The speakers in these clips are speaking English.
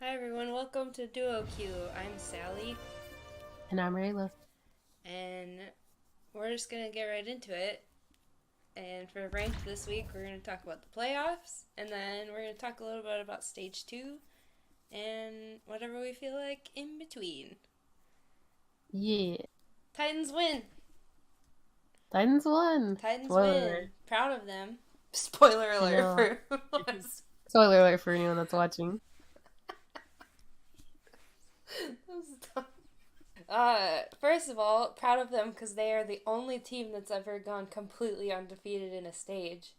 Hi everyone, welcome to DuoQueue. I'm Sally, And I'm Rayla. and we're just gonna get right into it. And for ranked this week, we're gonna talk about the playoffs, and then we're gonna talk a little bit about stage two, and whatever we feel like in between. Yeah. Titans win! Titans won. Titans Spoiler alert. win! Proud of them. Spoiler I alert know. for Spoiler alert for anyone that's watching. First of all, proud of them because they are the only team that's ever gone completely undefeated in a stage.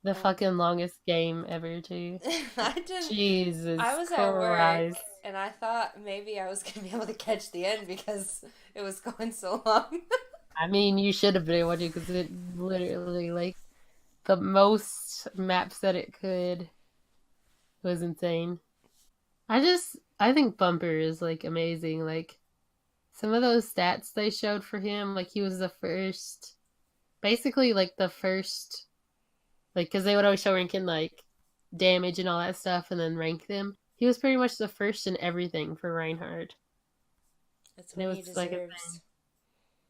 The fucking longest game ever, too. I didn't. I Jesus was at work Christ. and I thought maybe I was gonna be able to catch the end because it was going so long. I mean, you should have been watching because it literally, the most maps that it could was insane. I think Bumper is, amazing. Some of those stats they showed for him, he was the first, basically, the first. Because they would always show ranking, damage and all that stuff and then rank them. He was pretty much the first in everything for Reinhardt. That's And what it he was, a thing. deserves.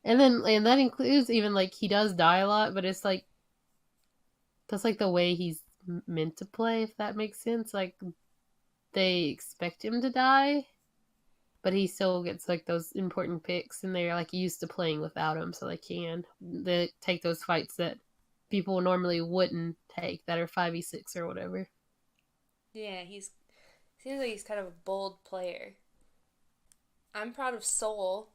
And that includes even, he does die a lot, but it's, that's, the way he's meant to play, if that makes sense. They expect him to die, but he still gets, those important picks, and they're, used to playing without him, so they take those fights that people normally wouldn't take that are 5v6 or whatever. Yeah, he's seems like he's kind of a bold player. I'm proud of Seoul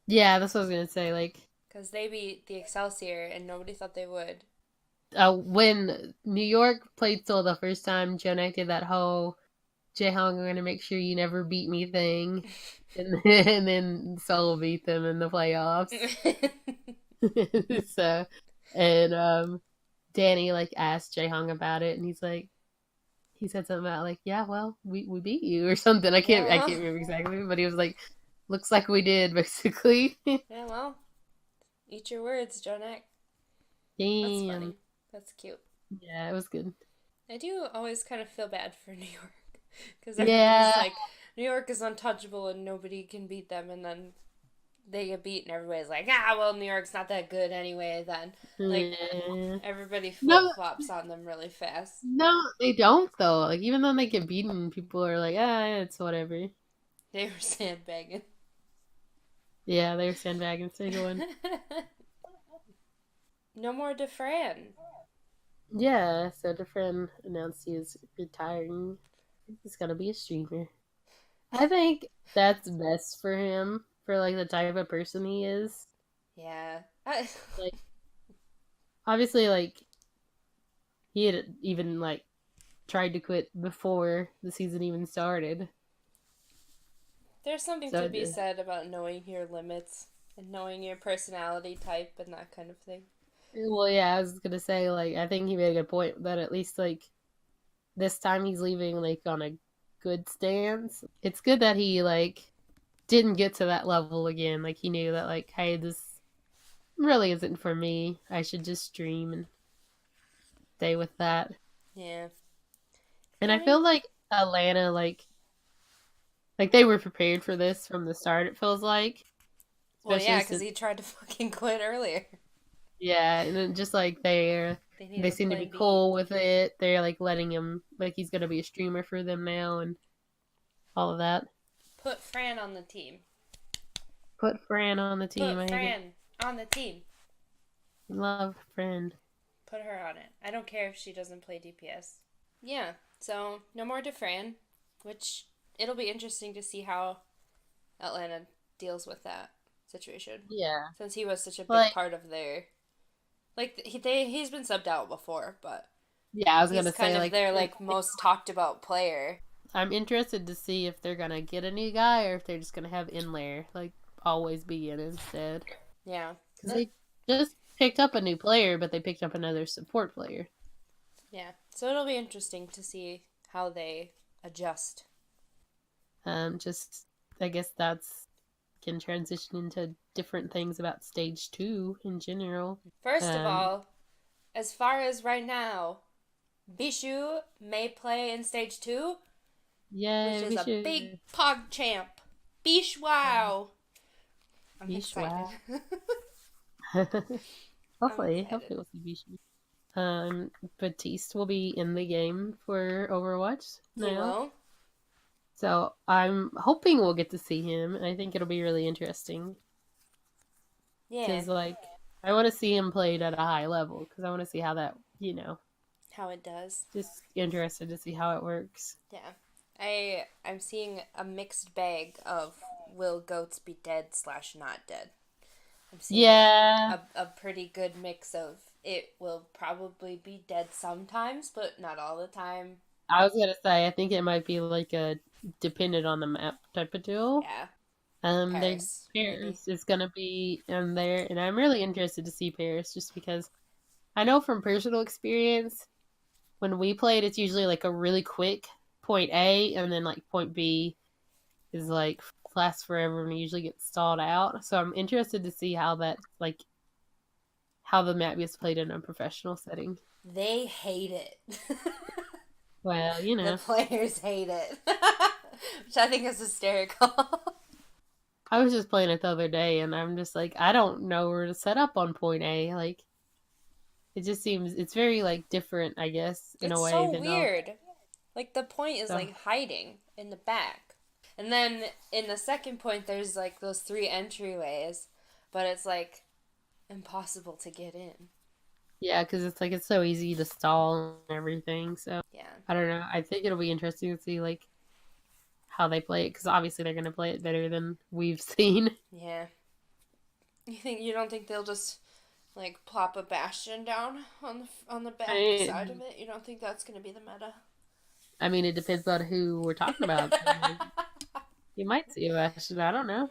Yeah, that's what I was gonna say. because they beat the Excelsior and nobody thought they would. When New York played Seoul the first time, Jonak did that whole Jaehong, I'm gonna make sure you never beat me thing, and then Seoul beat them in the playoffs. So, and Danny asked Jaehong about it, and he said something about yeah, well, we beat you or something. Yeah, I well, can't remember exactly, but he was looks like we did basically. yeah, well. Eat your words, Jonak. That's Damn. funny. That's cute. Yeah, it was good. I do always kind of feel bad for New York because everybody's Yeah. like, New York is untouchable and nobody can beat them, and then they get beat, and everybody's like, well, New York's not that good anyway. Then, like, Yeah. everybody flip No, flops on them really fast. no, they don't though. Even though they get beaten, people are like, it's whatever. They were sandbagging. Yeah, they're sandbagging, stay going. No more DeFran. Yeah, so the friend announced he is retiring. He's gonna be a streamer. I think that's best for him, for the type of person he is. Yeah. Like, obviously, he had even tried to quit before the season even started. There's something So to be said about knowing your limits and knowing your personality type and that kind of thing. well, yeah, I was gonna say, I think he made a good point that at least, this time he's leaving, on a good stance. It's good that he, didn't get to that level again. He knew that, hey, this really isn't for me. I should just stream and stay with that. Yeah. And I Funny. feel like Atlanta, they were prepared for this from the start, it feels like. Well, yeah, Especially because since, he tried to fucking quit earlier. yeah, and then just, They need they a seem to be plan B. cool with it. They're letting him he's gonna be a streamer for them now and all of that. Put Fran on the team. Put Fran on the team. Put I hate it. Fran on the team. Love friend. Put her on it. I don't care if she doesn't play DPS. Yeah, so no more DeFran, which it'll be interesting to see how Atlanta deals with that situation. Yeah. Since he was such a big Like, part of their. He's been subbed out before, but yeah, I was he's gonna kind say of their, most talked about player. I'm interested to see if they're gonna get a new guy or if they're just gonna have Inlair always be in instead. Yeah. Because they just picked up a new player, but they picked up another support player. Yeah. So it'll be interesting to see how they adjust. Just I guess that's can transition into different things about stage two in general. First of Um, all, as far as right now, Bishu may play in stage 2, Yeah, which is we a big should. pog champ. Beesh wow. I'm Bish, excited. wow. I'm Hopefully excited. we'll see Bish. Batiste will be in the game for Overwatch He now. will. So I'm hoping we'll get to see him. I think it'll be really interesting. Yeah. Because, like, I want to see him played at a high level. Because I want to see how that, How it does. just interested to see how it works. Yeah. I'm seeing a mixed bag of will goats be dead slash not dead. I'm seeing Yeah. a pretty good mix of it will probably be dead sometimes, but not all the time. I was going to say, I think it might be like a dependent on the map type of deal. Yeah. Their Paris, maybe. Paris is gonna be in there, and I'm really interested to see Paris just because I know from personal experience when we played, it's usually like a really quick point A, and then like point B is like lasts forever and usually gets stalled out. So I'm interested to see how that like how the map gets played in a professional setting. They hate it. Well, The players hate it. Which I think is hysterical. I was just playing it the other day, and I'm just like, I don't know where to set up on point A. Like, it just seems it's very like different, I guess, in a It's way so than all. weird. Like, the point is, So like, hiding in the back. And then in the second point, there's, like, those three entryways, but it's, like, impossible to get in. yeah, because it's like it's so easy to stall and everything. So Yeah. I don't know. I think it'll be interesting to see like how they play it because obviously they're gonna play it better than we've seen. Yeah. You don't think they'll just like plop a bastion down on the back side of I, it? You don't think that's gonna be the meta? I mean, it depends on who we're talking about. Like, you might see a Bastion. I don't know.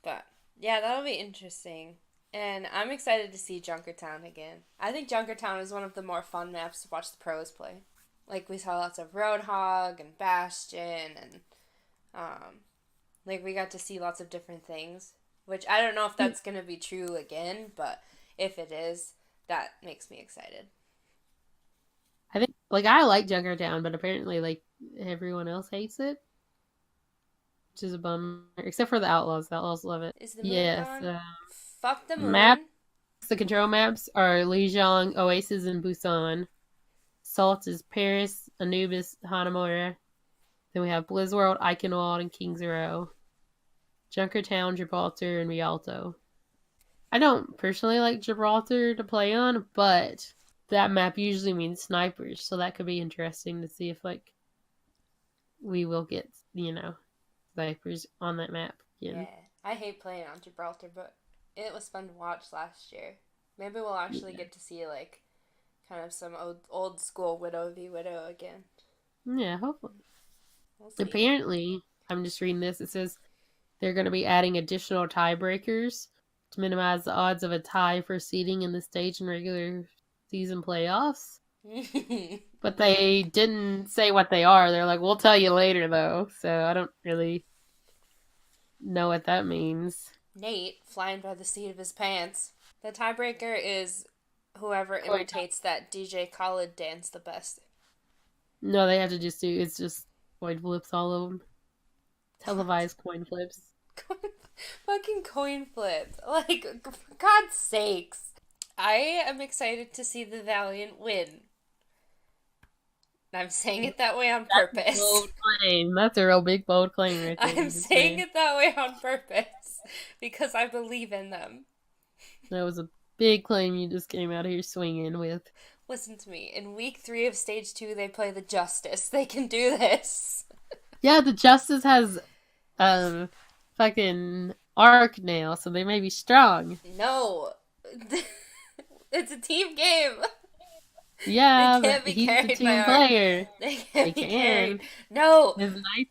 But yeah, that'll be interesting. And I'm excited to see Junkertown again. I think Junkertown is one of the more fun maps to watch the pros play. Like we saw lots of Roadhog and Bastion and um like we got to see lots of different things. Which I don't know if that's gonna be true again, but if it is, that makes me excited. I think like I like Junkertown, but apparently like everyone else hates it, which is a bummer. Except for the Outlaws. The Outlaws love it. Is the moon Yes. gone? Fuck the Maps. moon. The control maps are Lijiang, Oasis, and Busan. Salt is Paris, Anubis, Hanamura. Then we have Blizzworld, Eichenwald, and King's Row. Junkertown, Gibraltar, and Rialto. I don't personally like Gibraltar to play on, but that map usually means snipers, so that could be interesting to see if like we will get, snipers on that map again. Yeah. I hate playing on Gibraltar, but it was fun to watch last year. Maybe we'll actually Yeah, get to see like kind of some old school Widow v Widow again. yeah, hopefully. We'll see. Apparently, I'm just reading this. It says they're going to be adding additional tiebreakers to minimize the odds of a tie for seeding in the stage in regular season playoffs. But they didn't say what they are. They're like, we'll tell you later, though. So I don't really know what that means. Nate flying by the seat of his pants. The tiebreaker is whoever imitates that DJ Khaled dance the best. No, they have to just do, it's just coin flips all of them. Televised coin flips. Fucking coin flip. Like, for God's sakes. I am excited to see the Valiant win. I'm saying it that way on purpose. Bold claim. That's a real big, bold claim right there. I'm saying it that way on purpose because I believe in them. That was a big claim you just came out here swinging with. Listen to me. In week 3 of stage 2, they play the Justice. They can do this. Yeah, the Justice has fucking arc now, so they may be strong. No. It's a team game. Yeah, They can't but be he's the carried by team arc. player. They can't They be can. carried. No. It's nice.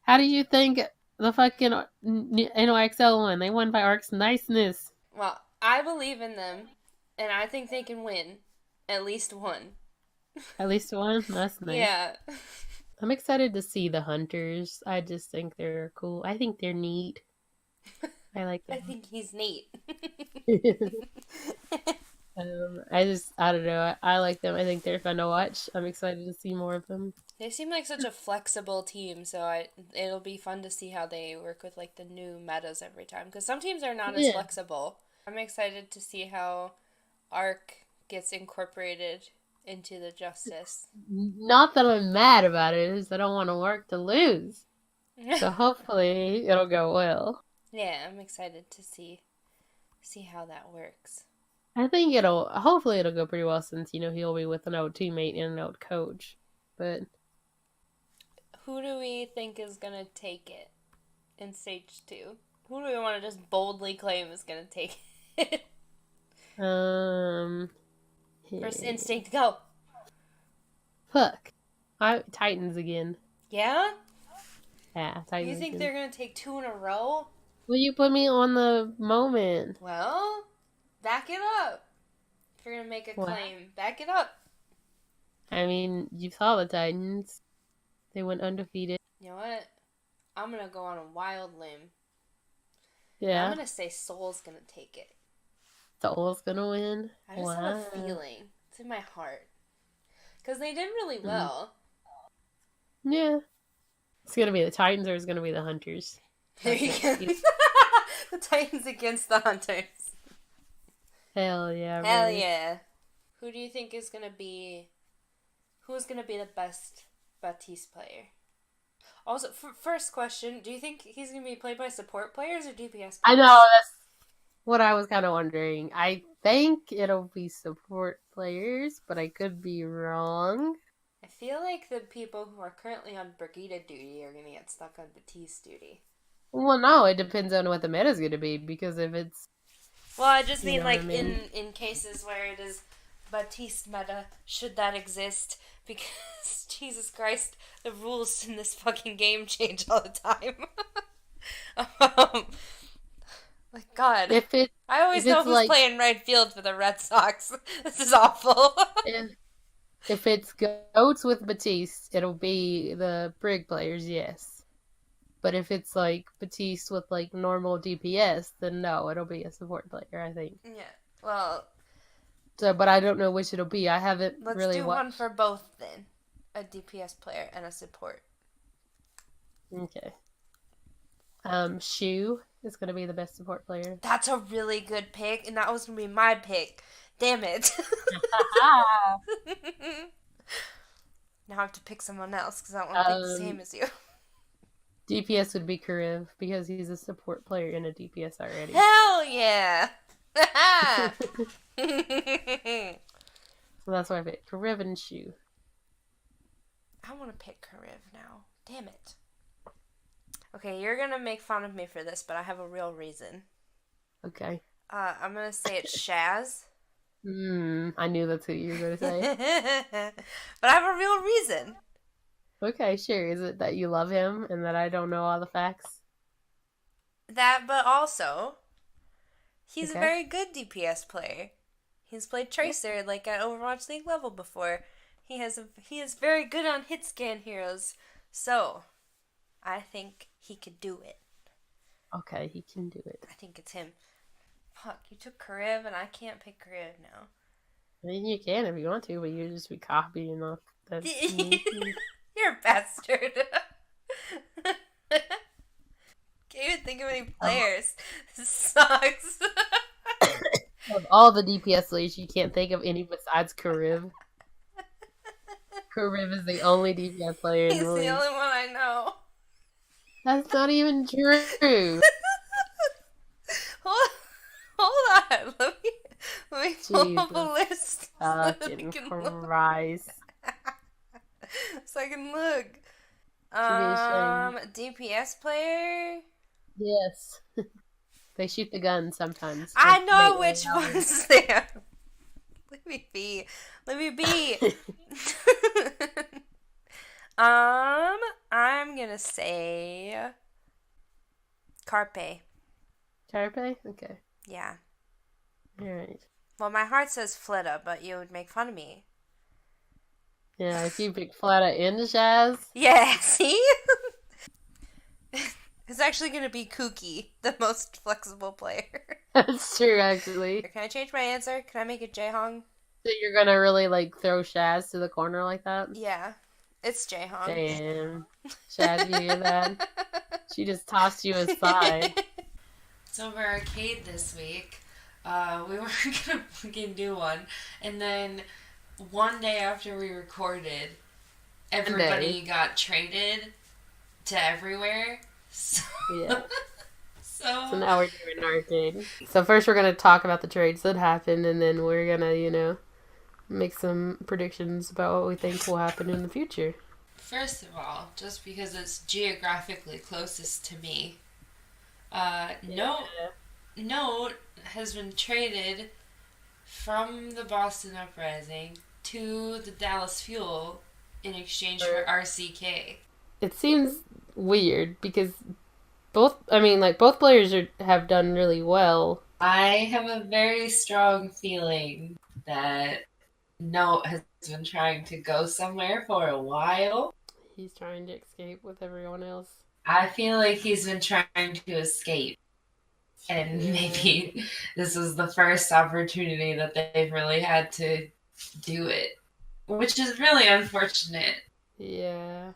How do you think the fucking NOXL won? They won by Arc's niceness. Well, I believe in them, and I think they can win at least one. At least one? That's nice. Yeah. I'm excited to see the Hunters. I just think they're cool. I think they're neat. I like them. I think he's neat. I don't know. I like them. I think they're fun to watch. I'm excited to see more of them. They seem like such a flexible team, so it'll be fun to see how they work with like the new metas every time. Because some teams are not as Yeah. flexible. I'm excited to see how Arc gets incorporated into the Justice. Not that I'm mad about it, is I don't want to work to lose. So hopefully it'll go well. Yeah, I'm excited to see how that works. I think hopefully it'll go pretty well since, he'll be with an old teammate and an old coach. But Who do we think is gonna take it in stage 2? Who do we want to just boldly claim is gonna take it? um First yeah. instinct, go. Fuck. Titans again. Yeah? Yeah, You Titans think again. they're gonna take 2 in a row? Will you put me on the moment? Well, back it up. If you're gonna make a What? claim, back it up. I mean, you saw the Titans. They went undefeated. You know what? I'm gonna go on a wild limb. And I'm Yeah. gonna say Soul's gonna take it. Soul's gonna win. I just have a feeling. It's in my heart. Because they did really well. Yeah. It's gonna be the Titans or it's gonna be the Hunters. There you go. The Titans against the Hunters. Hell yeah. Hell Really. yeah. Who do you think is gonna be... Who's gonna be the best Baptiste player? Also, first question, do you think he's gonna be played by support players or DPS players? I know, that's what I was kind of wondering. I think it'll be support players, but I could be wrong. I feel like the people who are currently on Brigida duty are gonna get stuck on Baptiste duty. Well, no, it depends on what the meta's gonna be, because if it's... Well, I just You mean know what like I mean? in cases where it is Baptiste meta, should that exist? Because Jesus Christ, the rules in this fucking game change all the time. um, like God, If it I always if know it's who's like playing right field for the Red Sox. This is awful. if it's goats with Batiste, it'll be the Brig players, yes. But if it's like Batiste with like normal DPS, then no, it'll be a support player, I think. Yeah. Well, So, but I don't know which it'll be. I haven't let's really do one watched. for both then. A DPS player and a support. Okay. Shu is gonna be the best support player. That's a really good pick, and that was gonna be my pick. Damn it. Now I have to pick someone else because I don't want to pick the same as you. DPS would be Karev because he's a support player in a DPS already. Hell yeah! So that's why I picked Karev and Shu. I want to pick Kariv now. Damn it. Okay, you're gonna make fun of me for this, but I have a real reason. Okay. I'm gonna say it's Shaz. I knew that's who you were going to say. But I have a real reason. Okay, sure. Is it that you love him and that I don't know all the facts? That, but also, he's Okay. a very good DPS player. He's played Tracer like at Overwatch League level before. He is very good on hit scan heroes. So, I think he could do it. Okay, he can do it. I think it's him. Fuck, you took Karev and I can't pick Karev now. I mean, you can if you want to, but you just be copying off. That's You're a bastard. Can't even think of any players. This sucks. Of all the DPS leads, you can't think of any besides Karev. Karev is the only DPS player in He's the the league. only one I know. That's not even true. Hold on. Let me pull up a list. Fucking Christ. So I can look. Should DPS player? Yes. They shoot the gun sometimes. I know which ones they are. Let me be. I'm gonna say Carpe. Carpe? Okay. Yeah. Alright. Well, my heart says Fleta, but you would make fun of me. Yeah, if you pick Flata and Shaz. Yeah, see? It's actually going to be Kooky, the most flexible player. That's true, actually. Can I change my answer? Can I make it Jaehong? So you're gonna really like throw Shaz to the corner like that? Yeah, it's Jaehong. Damn. Shaz, you hear that? She just tossed you aside. So for arcade this week, we were gonna fucking do one, and then one day after we recorded, everybody got traded to everywhere. So, Yeah. so now we're doing arcade. So first we're gonna talk about the trades that happened, and then we're gonna, make some predictions about what we think will happen in the future. First of all, just because it's geographically closest to me, Note has been traded from the Boston Uprising to the Dallas Fuel in exchange for RCK. It seems weird because both players have done really well. I have a very strong feeling that Note has been trying to go somewhere for a while. He's trying to escape with everyone else. I feel like he's been trying to escape. And maybe this was the first opportunity that they've really had to do it. Which is really unfortunate. Yeah.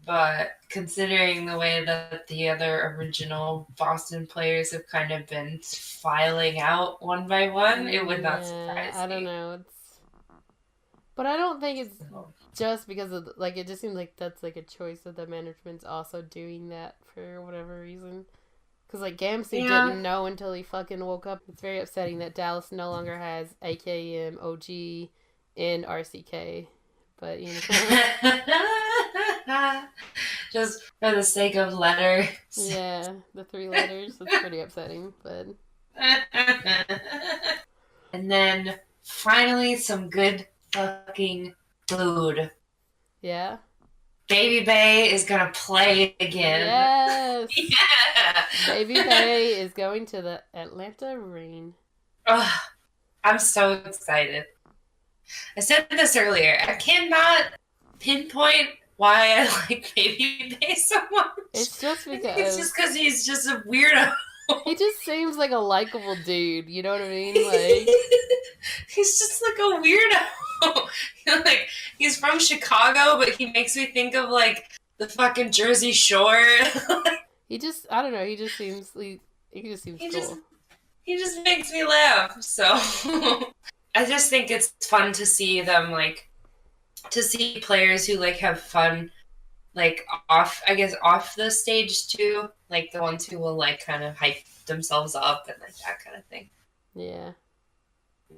But considering the way that the other original Boston players have kind of been filing out one by one, it would not surprise me. I don't know. But I don't think it's just because of, it just seems like that's, a choice that the management's also doing that for whatever reason. Because, Gamsey didn't know until he fucking woke up. It's very upsetting that Dallas no longer has AKM, OG, and RCK. But, just for the sake of letters. Yeah, the 3 letters. That's pretty upsetting, but... And then, finally, some good fucking food. Yeah? Baby Bay is gonna play again. Yes! Yeah! Baby Bay is going to the Atlanta Reign. Oh, I'm so excited. I said this earlier. I cannot pinpoint why I like Baby Bay so much. It's just because... It's just because he's just a weirdo. He just seems like a likable dude, you know what I mean? He's just like a weirdo. He's from Chicago, but he makes me think of the fucking Jersey Shore. He just, I don't know. He just seems cool. He just makes me laugh. So I just think it's fun to see them to see players who have fun off the stage too, the ones who will kind of hype themselves up and that kind of thing. Yeah.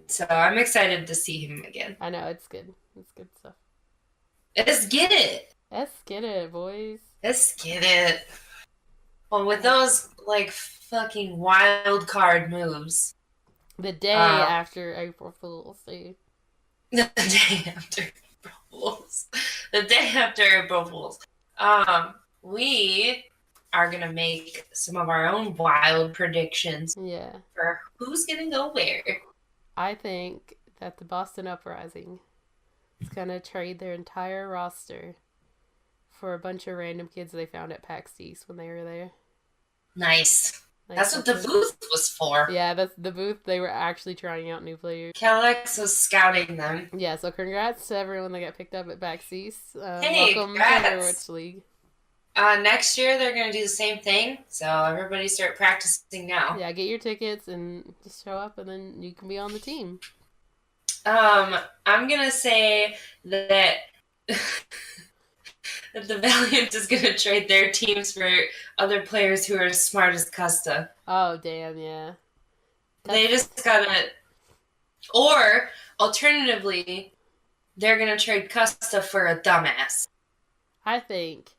So I'm excited to see him again. I know, it's good. It's good stuff. Let's get it. Let's get it, boys. Let's get it. Well, with those fucking wild card moves. The day after April Fool's Day. The day after April Fool's. The day after April Fool's. We are gonna make some of our own wild predictions. Yeah. For who's gonna go where. I think that the Boston Uprising is gonna trade their entire roster for a bunch of random kids they found at PAX East when they were there. Nice. That's what the booth was for. Yeah, that's the booth. They were actually trying out new players. Kellex was scouting them. Yeah, so congrats to everyone that got picked up at PAX East. Hey, welcome congrats. to Overwatch League. Next year they're going to do the same thing, so everybody start practicing now. Yeah, get your tickets and just show up, and then you can be on the team. I'm going to say that... that the Valiant is going to trade their teams for other players who are as smart as Custa. Oh, damn, yeah. They just got to... Or, alternatively, they're going to trade Custa for a dumbass. I think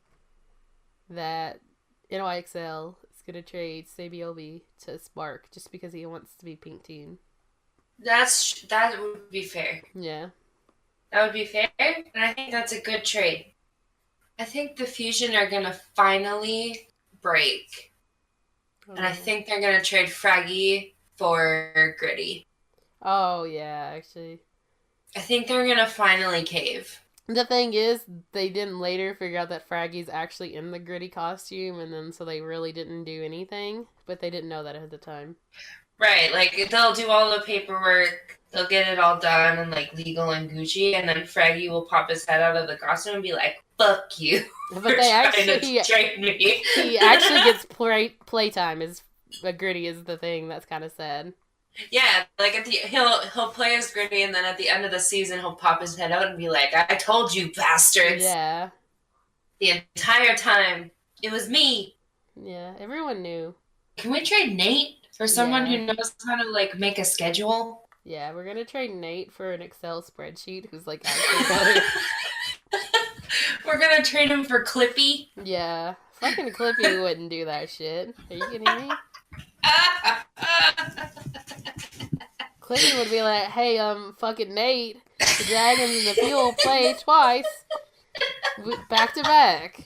that NYXL is going to trade Sabiobi to Spark just because he wants to be pink team. That would be fair. Yeah. That would be fair, and I think that's a good trade. I think the Fusion are going to finally break. And I think they're going to trade Fraggy for Gritty. Oh, yeah, actually. I think they're going to finally cave. The thing is, they didn't later figure out that Fraggy's actually in the gritty costume, and then so they really didn't do anything, but they didn't know that at the time. Right, like they'll do all the paperwork, they'll get it all done and like legal and Gucci, and then Fraggy will pop his head out of the costume and be like, "Fuck you!" But they actually train me. He actually gets playtime. Is Gritty is the thing that's kind of sad. Yeah, like he'll play as Gritty, and then at the end of the season he'll pop his head out and be like, "I told you, bastards!" Yeah. The entire time it was me. Yeah, everyone knew. Can we trade Nate for someone who knows how to like make a schedule? Yeah, we're gonna trade Nate for an Excel spreadsheet who's like actually better. We're gonna trade him for Clippy. Yeah, fucking Clippy wouldn't do that shit. Are you kidding me? Clippy would be like, "Hey, fucking Nate, the Dragons and the Fuel play twice, back to back."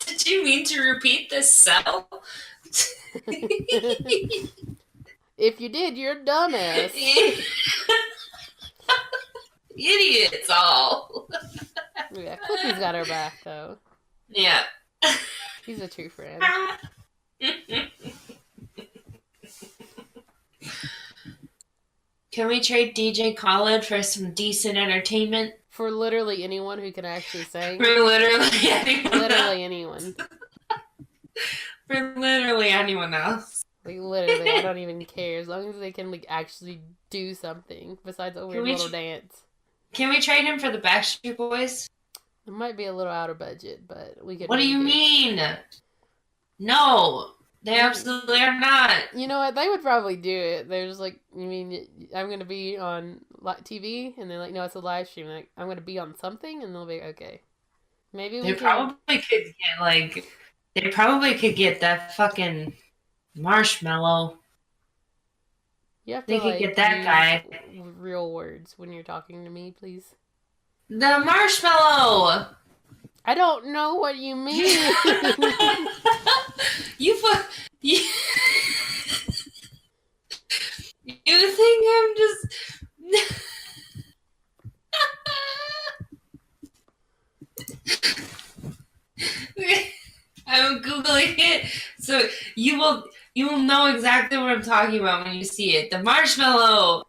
Did you mean to repeat this cell? If you did, you're a dumbass. Idiots all. Yeah, Clippy's got her back though. Yeah. He's a true friend. Can we trade DJ Khaled for some decent entertainment? For literally anyone who can actually sing. For literally anyone. Literally anyone. For literally anyone else. Like literally, I don't even care as long as they can like actually do something besides a weird little dance. Can we trade him for the Backstreet Boys? It might be a little out of budget, but we could. What do you mean? No, they absolutely are not. You know what? They would probably do it. They're just like, you mean I'm gonna be on TV, and they're like, no, it's a live stream. Like, I'm gonna be on something, and they'll be okay. Maybe we probably could get like, they probably could get that fucking Marshmallow. You have to, they could get that guy. Real words when you're talking to me, please. The Marshmallow. I don't know what you mean. you think I'm just. I'm Googling it, so you will know exactly what I'm talking about when you see it. The Marshmallow.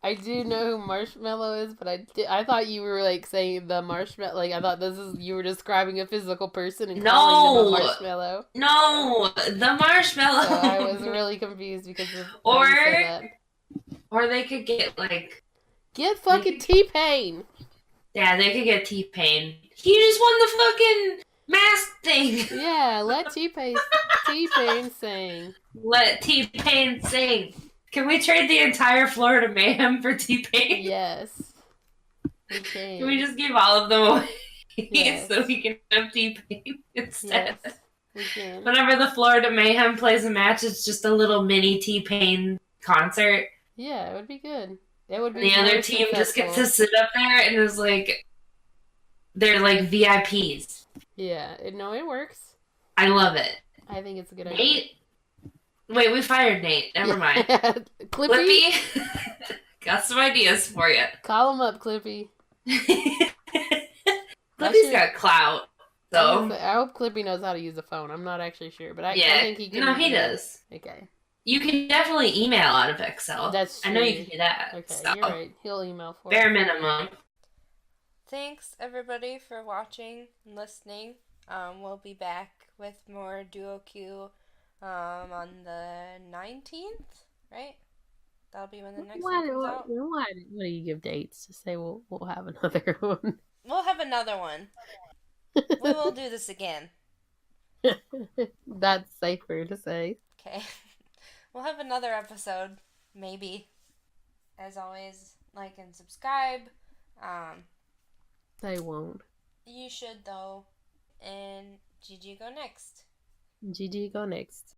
I do know who Marshmallow is, but I thought you were like saying the marshmallow. Like I thought you were describing a physical person and calling them a marshmallow. No, the Marshmallow. So I was really confused because of or how you said that. Or they could get like fucking T-Pain. Yeah, they could get T-Pain. He just won the fucking mask thing. Yeah, let T-Pain sing. Let T-Pain sing. Can we trade the entire Florida Mayhem for T-Pain? Yes. We can. Can we just give all of them away yes. so we can have T-Pain instead? Yes, we can. Whenever the Florida Mayhem plays a match, it's just a little mini T-Pain concert. Yeah, it would be good. It would be the other team just gets to sit up there and is like, they're like VIPs. Yeah, it works. I love it. I think it's a good idea. Nate? Wait, we fired Nate. Never mind. Clippy? Got some ideas for you. Call him up, Clippy. Clippy's got clout. So I hope Clippy knows how to use a phone. I'm not actually sure, but I think he can. No, he does. Okay. You can definitely email out of Excel. That's true. I know you can do that. Okay, so. You're right. He'll email for bare minimum. Thanks everybody for watching and listening. We'll be back with more DuoQueue on the 19th, right? That'll be when the next one comes out. Why do you give dates to say we'll have another one? We'll have another one. We will do this again. That's safer to say. Okay. We'll have another episode, maybe. As always, like and subscribe. They won't. You should though. And GG go next. GG go next.